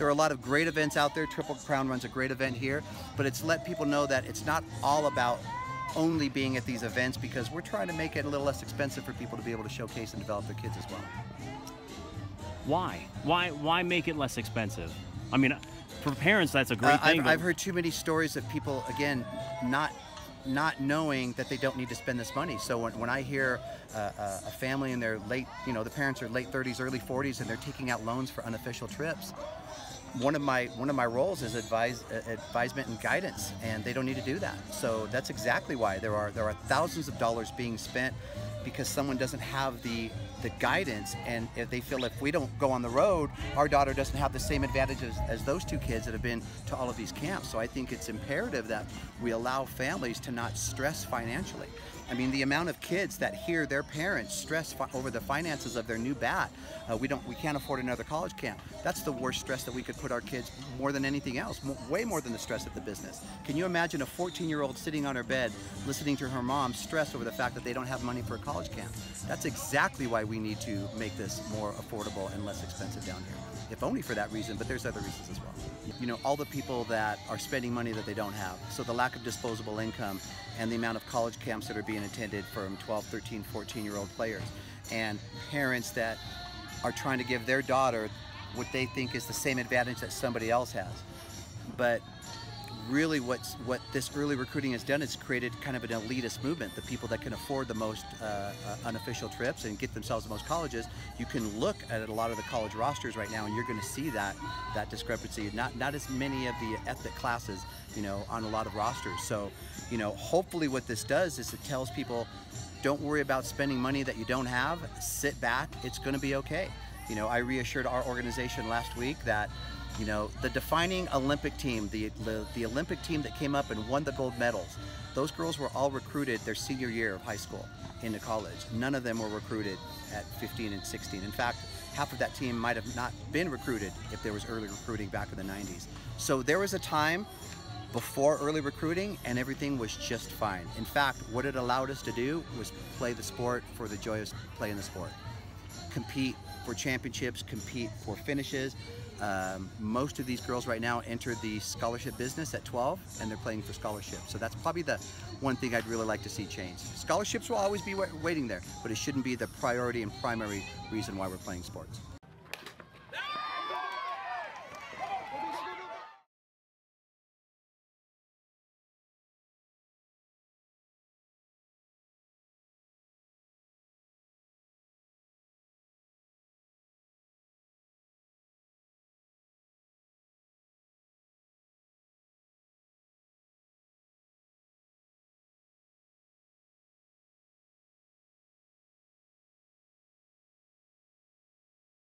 There are a lot of great events out there. Triple Crown runs a great event here, but it's let people know that it's not all about only being at these events, because we're trying to make it a little less expensive for people to be able to showcase and develop their kids as well. Why? Why make it less expensive? I mean, for parents, that's a great thing. I've heard too many stories of people, again, not knowing that they don't need to spend this money. So when I hear a family in their late, the parents are late 30s, early 40s, and they're taking out loans for unofficial trips, one of my roles is advisement and guidance, and they don't need to do that. So that's exactly why there are thousands of dollars being spent, because someone doesn't have the guidance, and if they feel if we don't go on the road, our daughter doesn't have the same advantages as those two kids that have been to all of these camps. So I think it's imperative that we allow families to not stress financially. I mean, the amount of kids that hear their parents stress over the finances of their new bat. We can't afford another college camp. That's the worst stress that we could put our kids, more than anything else, way more than the stress at the business. Can you imagine a 14-year-old sitting on her bed listening to her mom stress over the fact that they don't have money for a college camp? That's exactly why we need to make this more affordable and less expensive down here. If only for that reason, but there's other reasons as well. All the people that are spending money that they don't have, so the lack of disposable income and the amount of college camps that are being attended from 12, 13, 14-year-old players, and parents that are trying to give their daughter what they think is the same advantage that somebody else has. But really what this early recruiting has done is created kind of an elitist movement. The people that can afford the most unofficial trips and get themselves the most colleges, you can look at a lot of the college rosters right now and you're going to see that discrepancy. Not as many of the ethnic classes, on a lot of rosters. So, hopefully what this does is it tells people, don't worry about spending money that you don't have. Sit back. It's going to be okay. I reassured our organization last week that the defining Olympic team, the Olympic team that came up and won the gold medals, those girls were all recruited their senior year of high school into college. None of them were recruited at 15 and 16. In fact, half of that team might have not been recruited if there was early recruiting back in the 90s. So there was a time before early recruiting and everything was just fine. In fact, what it allowed us to do was play the sport for the joy of playing the sport. Compete for championships, compete for finishes. Most of these girls right now enter the scholarship business at 12 and they're playing for scholarships. So that's probably the one thing I'd really like to see change. Scholarships will always be waiting there, but it shouldn't be the priority and primary reason why we're playing sports.